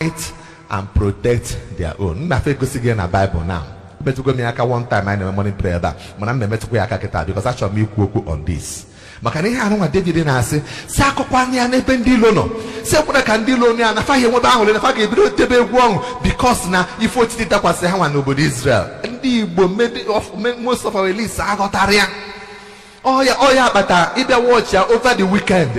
fight and protect their own. Na fe gosi gị na Bible now. Metugo mi aka one time I na morning prayer ba. Mana mmemetugo ya aka kita because achọrọ m ikwu okwu on this. Maka na ihe anụ nwa David na-asị si akụkọ anya n'ebe ndị ilo nọ si ekwere ka ndị ilo ya nafa ihe nwebe ahụ le nafa ga-ebido tebe egwu ọṅụ because na ife otiti dakwasị ha nwa n'obodo Israel. Ndị Igbo most of our elites aghọtara ya. Oya akpata ịbịa watch ya over the weekend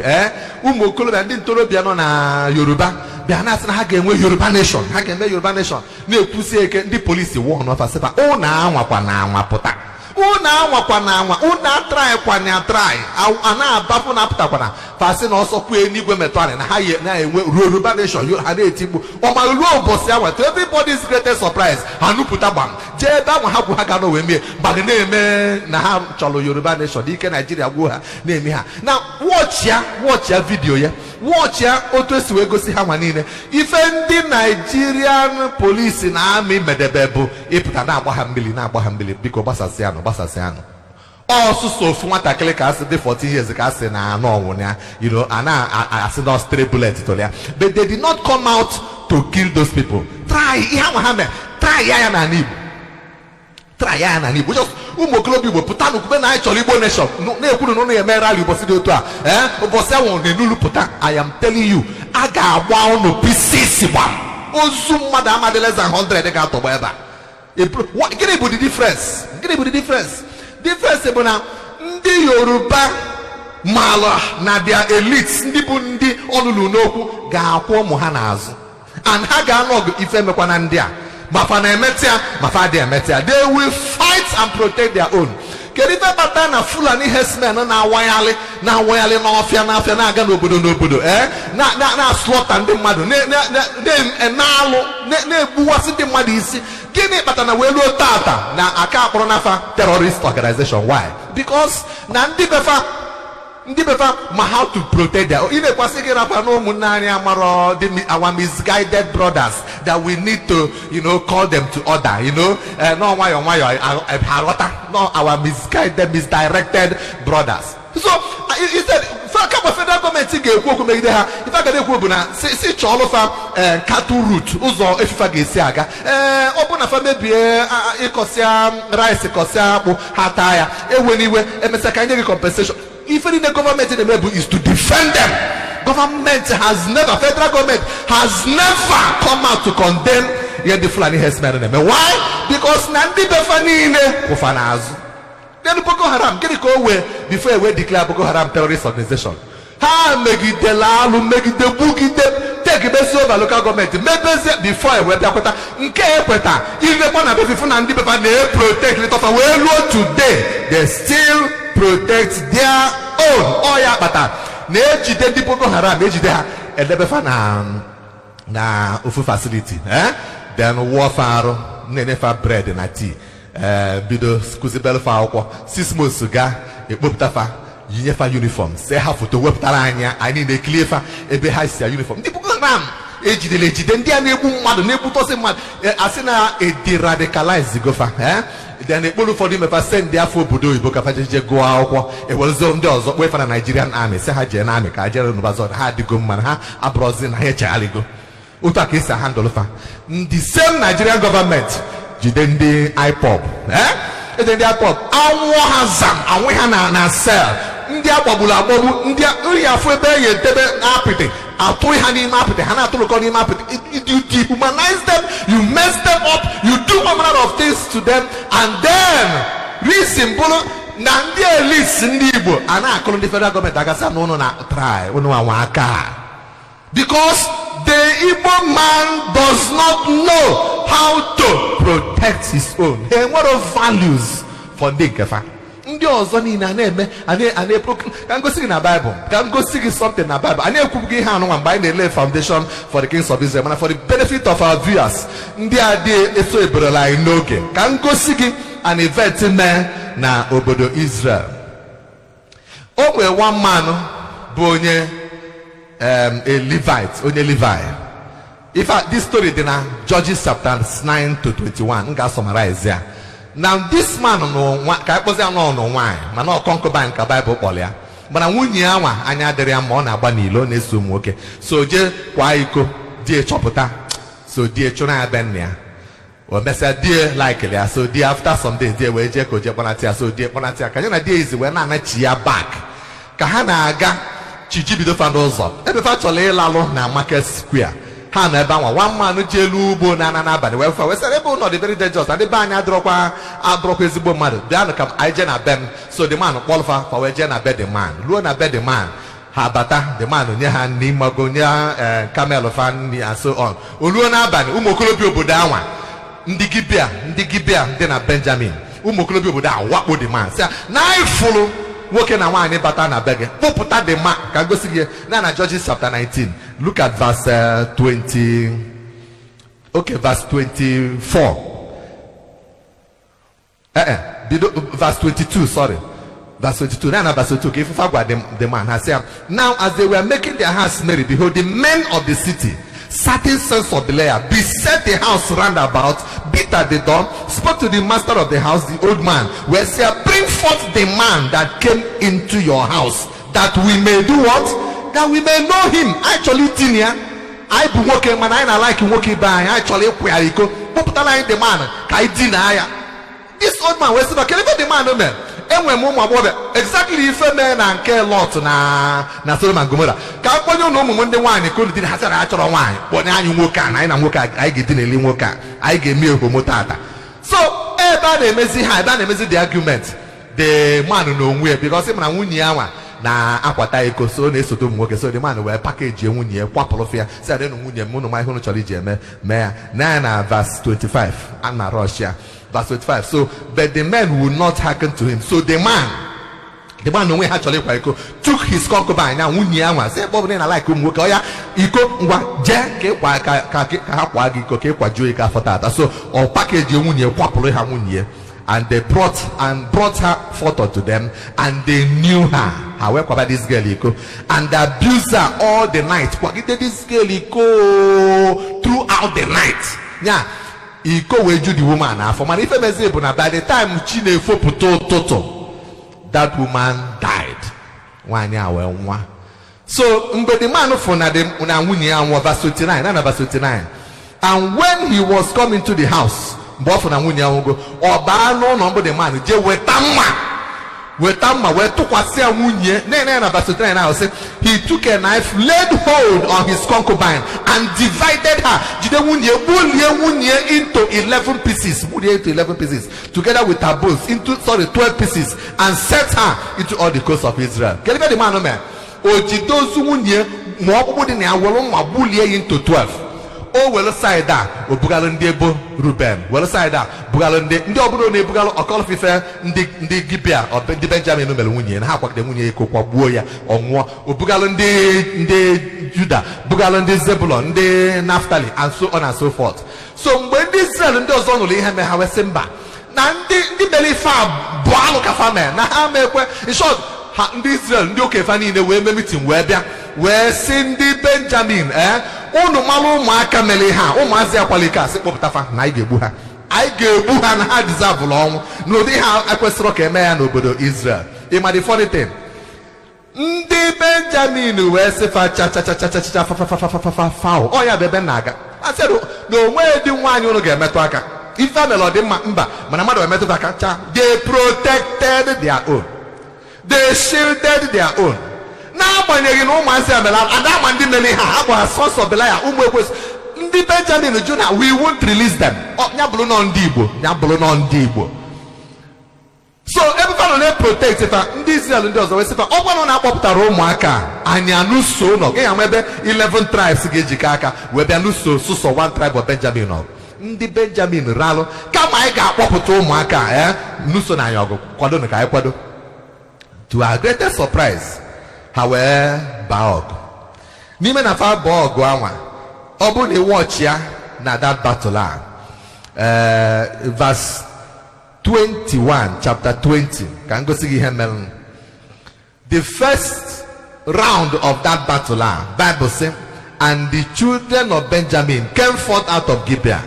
ụmụ okolobịa ndị ntorobịa nọ na Yoruba bịa na-asị na ha ga-enwe Yoruba nation, ha ga-eme Yoruba nation, na-ekwusi eke ndị polisi wụọ n'ọfa sịba ụnụ anwakwa na anwa pụta, ụnụ anwakwa na anwa, ụnụ atrai kwana atrai a na-abapụ na apụtakwana fasị na ọsọ kwue n'igwe metụ anyị na ha na-enwe Yoruba nation, ha na-etigbu ọmaruo ụbọchị awa to everybody's greatest surprise ha nupụta gbam jee ebe ahụ ha gwu ha ga n'owe mie gbagị na-eme na ha chọrọ Yoruba nation ike Naijiria gwuo ha na-eme ha na watch ya vidio ya, watch ya otu esi wee gosi ha nwa niile ife ndị Nigerian polisi na amị medebe bụ ịpụta na-agba ha mmiri biko gbasasịanụ ọsụsọ ofu nwatakịrị ka asị dị 14 years ka asị na anụ ọnwụ ya a na-asị na stray bullet tụrụ ya, but they did not come out to kill those people. Try ihe ahụ ha mere, try ya na Igbo just ụmụ okorobịa Igbo pụta n'okwube na anyị chọrọ Igbo nation na-ekwuru na ụnụ eme rally ụbọchị dị otu a ụbọchị ahụ na-enulu pụta. I am telling you, a ga-agba ụnụ pieces gbam, ozu mmadụ amadị less than 100 ga-atọgbọ ebe a. Gịnị bụ the difference? Difference bụ na ndị Yoruba mala na their elites, ndị bụ ndị ọlụlụ n'okwu ga-akwụ ụmụ ha n'azụ and ha ga-anọgụ ife mekwa na ndị a mafa na emetịa mafa dị emetịa. They will fight and protect their own. Kedu ife bata na Fulani herdsmen na-awanyalị n'ọfịa na-aga n'obodo na-slọta ndị mmadụ na-alụ na-egbuwasị ndị mmadụ isi? Gịnị kpatara na wee luo tata na aka akpọrọ n'afa terrorist organization? Why? Because na ndị befa ma how to protect their own. Ị na-ekwasị gị rapa na ụmụnne anyị amara our misguided brothers that we need to call them to order, no nwayọ aghọta, no our misdirected brothers. So he said kama federal gọọmenti ga-ekwu okwu megide ha, ife a ga na-ekwu bụ na si chọọlụfa cattle route ụzọ efifa ga-esi aga ọ bụ na fa mebie ịkọsịa rice kọsịa akpụ ha taa ya ewe n'iwe emesịa ka nye gị compensation. Ife niile gọọmenti na-eme bụ is to defend them. Federal government has never come out to condemn the Fulani herdsmen. Why? Because na ndị befa niile kwụfa n'azụ. Then Boko Haram, get it go away before we declare Boko Haram terrorist organization. Ha megidela alụ megide bugide take besi over local government mebeze before we bịakweta nke ekweta ilekwa na befifu na ndị befa na-protect litofa wee luo today they still protect their own. Oya kpata na-ejide ndị Boko Haram ejide ha edebefa na ofu facility then warfa arụ na-enyefa bread na tea bido skuzibel fa akwụkwọ 6 months ga ekpopụtafa yinyefa uniform see ha foto wepụtara anya anyị na-ekili fa ebe ha si ya uniform. Ndị Boko Haram ejide ndị a na-egbu mmadụ na-egbutọsị mmadụ asị na ederadicalize gofa then ekpolu ụfọdụ imefa send afọ obodo oyibo ka fa jeje gụọ akwụkwọ ewerezo ndị ọzọ kpefa na Nigerian army si ha jee na army ka jere n'ụbazọ ha adịgo mma ha abụrọzi na ha echegharịgo. Otu a ka esi handle fa. Ndị same Nigerian government jide ndị IPOB ndị IPOB anwụ ha zam anwụ ha na sel ndị agbagburu agbagbu ndị nri afọ ebe ya edebe apịtị atụghị ha n'ime apịtị ha na-atụrụkọ n'ime apịtị. You dehumanize them, you mess them up, you do all manner of things to them, and then reason bụrụ na ndị elites ndị Igbo a na-akụrụ ndị federal gọọmenti agasị na ụnụ na try ụnụ anwa aka because the Igbo man does not know how to protect his own. He nwere values for ndị nkefa. Ndị ọzọ niile a na-eme ka ngosi gị na Bible, ka ngosi gị something na Bible. Anyị ekwubughị ihe anụnwa mgbe anyị na-ele foundation for the kings of Israel, mana for the benefit of our viewers ndị a dị eso eberela anyị n'oge ka ngosi gị an event mee na obodo Israel. O nwere one man bụ onye a Levite, onye Levi. In fact, this story dị na Judges chapter 9 to 21. M ga-summarize ya. Now this man ka ekpozi anọ nwanyị mana ọ concubine ka Bible kpọrọ ya. Mana nwunye ya nwa anya adịrị ya ma ọ na-agba n'ilo na-eso nwoke. So je kwa iko die chọpụta so die chuna benya o mesa die like ya so die after some days die we je ko je bonatia so die bonatia ka na die is we na chi ya back ka ha na aga chichi bido fa n'ụzọ ebe fa chọrọ ịlalụ na market square ha na ebe anwa one man je elu ugbo na n'abalị wee fa wesara ebe ụlọ dị very dangerous and ebe anyị adọrọkwa ezigbo mmadụ bịa nụ ka anyị je na be m so the man kpọlụfa fa wee je na be the man ruo na be the man ha bata the man nye ha nri mago nye camel fa nri and so on oluo n'abalị ụmụ okorobịa obodo anwa ndị gibia dị na Benjamin ụmụ okorobịa obodo a wakpo the man sị na ifulu nwoke na nwaanyị bata na be gị kpụpụta the man ka gosi gị na Judges chapter 19 look at verse 20 okay verse 24 verse 22 sorry verse 22 na verse 22 okay, if the man has said now as they were making their hearts merry behold the men of the city certain sons of Belial beset the house round about, beat at the door, spoke to the master of the house, the old man, where say, bring forth the man that came into your house, that we may do what? That we may know him. Actually, Tinia, I be working man, I like working by actually Pueriko, popular the man, Kaidinaya. This old man was the man, no man. Exactly if a man and care lot na Sodom and Gomorrah. Can't you know when the wine could have had a natural wine? But now you work and I get in a limoka. I get me a homotata. So, everybody amazing high, that amazing the argument. The man no way because him and Wunyawa na Aquataiko so ne Sodom work. So the man will package you when you Papalofia said, I don't know when my home challenge me. Nana verse 25. Anna Russia. Verse 25. So, but the men would not hearken to him. So the man no actually took his concubine. Now, said, Bob, I like him. So, or package you and they brought her forth unto them, and they knew her. However, this girl and they abused her all the night. This girl throughout the night. Yeah. Iko weju the woman now for man if by the time Chine toto that woman died 1 year. So the man for verse 29 and verse 29 and when he was coming to the house the man he took a knife, laid hold on his concubine, and divided her into 11 pieces, together with her bones into 12 pieces, and set her into all the coasts of Israel. Can you get the man into 12? Oh, well, side that, or Bugalundebo Ruben, well, side that, Bugalunde, Ndobro, Bugal, or Call Fifa, the Gibia, or the Benjamin Numeluni, and how the Munia Copa Boya, or more, or Bugalunde, the Judah, Bugalunde Zebulon, the Naphtali, and so on and so forth. So when this Zell does only have a Hawasimba, now the belly farm, Boaloka farmer, now in short, this Zell, Ndoke Fanny in the way meeting where Cindy Benjamin, Ono malo maka meleha o mazi akwalika se poptafa na igebuha na ha deserve long no they have akwesro ka eme ya n'obodo Israel. Ima the funny thing ndị Benjamin wee se fa cha o ya bebe naga I said no onwe di nwaanyị unu ga-emetụ aka ife melody mba mana mmadụ emetụ aka cha they protected their own, they shielded their own. Now, when you know myself, and that one didn't have a source of Belial, the Benjamin and Judah, we won't release them. Oh, Nyablon on Debo. So, everybody protect if this Israel does always say, oh, one on our Romaka, and Yanuso, no, maybe 11 tribes, Gejikaka, where Yanuso, so one tribe of Benjamin. The Benjamin Ralo, come, I got Popoto Maka, Nuso Nayago, Quadonaka, Ecuador. To our greatest surprise, Hawe Baog. Nime na fa Baog wanwa. Obu ni watch ya na that battle. Verse 21, chapter 20. Can go see him. The first round of that battle, Bible says, and the children of Benjamin came forth out of Gibeah,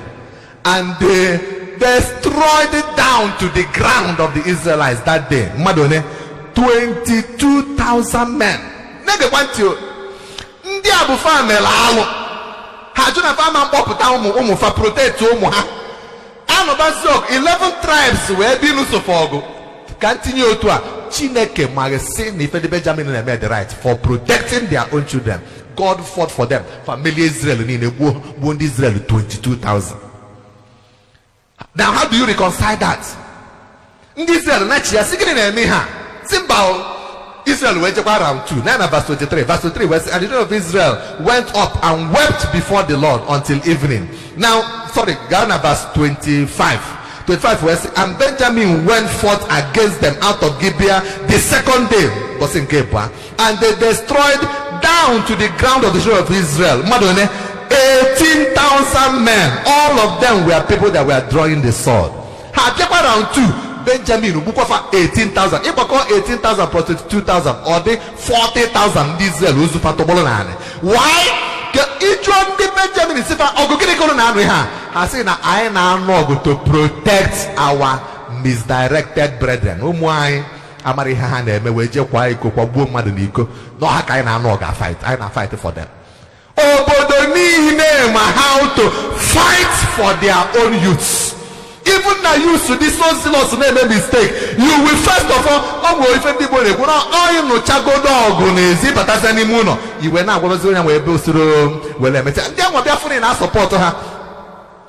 and they destroyed it down to the ground of the Israelites that day. Madone. 22,000 men. Nigga want you. Ndi abu family alo. ha jụ na fama mkpọpụta ụmụ fa protect ụmụ ha anọbazi ọgụ 11 tribes wee bi n'ụsọfọ ọgụ ka ntinye otu a Chineke maghị si na ife ndị Benjamin na-eme the right for protecting their own children. God fought for them. Family Israel niile gbuo ndị Israel 22,000. Now how do you reconcile that? Ndị Israel na-achị ya sị gịnị na-eme ha simba Israel wee jekwa round 2 na verse 23. Verse 23 was, and the children of Israel went up and wept before the Lord until evening. Now, sorry, Ghana verse 25. 25 was, and Benjamin went forth against them out of Gibeah the second day, and they destroyed down to the ground of the children of Israel 18,000 men. All of them were people that were drawing the sword. Round 2. Benjamin Bukofa 18,000. If I call 18,000 plus 22,000 or the 40,000 Israel who's why? Each one the Benjamin is I say now I now to protect our misdirected brethren. Amari Hahane Meweje Kwaiko Kwabu Madaniko. No Hakaina Noga fight. I na fight for them. How to fight for their own youths. Even now used to this so zealous to make a mistake. You will first of all if anybody you no chago dog but as any mono. You were not going to well and then what they're putting our support to her.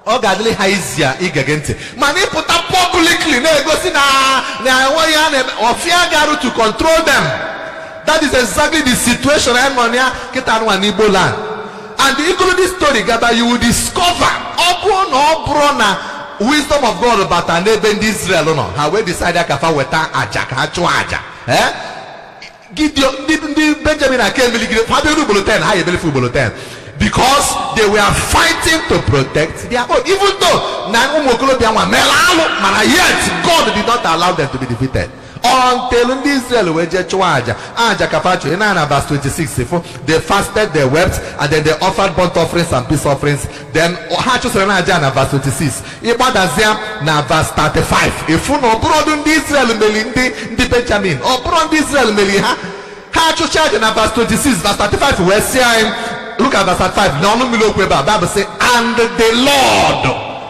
Oh godly haizia igagente. Mani put up publicly to control them. That is exactly the situation I'm on here. Igbo land. And the equally story gather you will discover wisdom of God about an even Israel no how we decided kafa weta aja ka chu aja Gideon the Benjamin came bulletin how you believe bulletin because they were fighting to protect their own, even though yet God did not allow them to be defeated until Israel were just in verse 26. They fasted, they wept, and then they offered burnt offerings and peace offerings. Then verse 26. Now verse 35. If you know Israel the Benjamin or Israel verse 26, verse 35 we're saying, look at verse 35. Bible say, and the Lord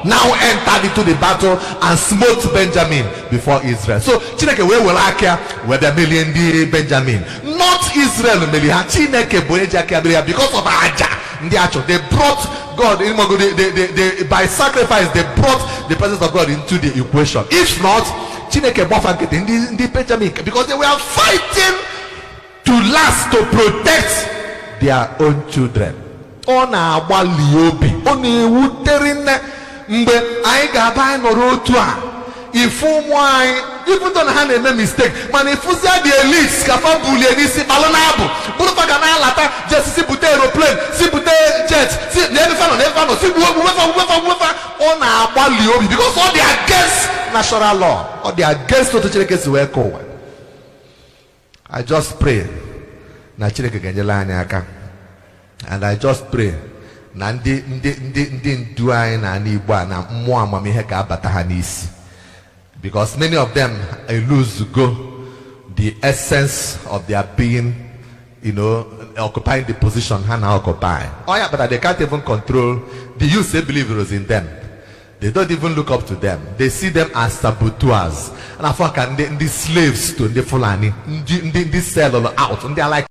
now entered into the battle and smote Benjamin before Israel. So Chineke we will akia where the million the Benjamin, not Israel Chineke because of Aja. They brought God in by sacrifice. They brought the presence of God into the equation. If not, Chineke in the Benjamin because they were fighting to last to protect their own children. Ona abaliobi oni wuterine mgbe anyị ga-aba anyị nọrọ otu a ifu ụmụ anyị even though ha na-eme mistake mana ifuzia the elites ka fa bulie n'isi kpalụ na-abụ bụrụfa ga na-alata jes si bute aeroplane si bute jet si na-ebefa nọ si gbuwefa ọ na-agbalị obi because ọ dị against national law, ọ dị against otu Chineke si wee kọwa. I just pray na Chineke ga-enyere anyị aka, and I just pray na ndị ndu anyị na Igbo a na mmụọ amamihe ka abata ha n'isi, because many of them lose go the essence of their being, you know, occupying the position ha na occupy. Oh yeah, but they can't even control the youth. They believe it was in them. They don't even look up to them. They see them as saboteurs. And I these slaves to the Fulani, they sell out, and they are like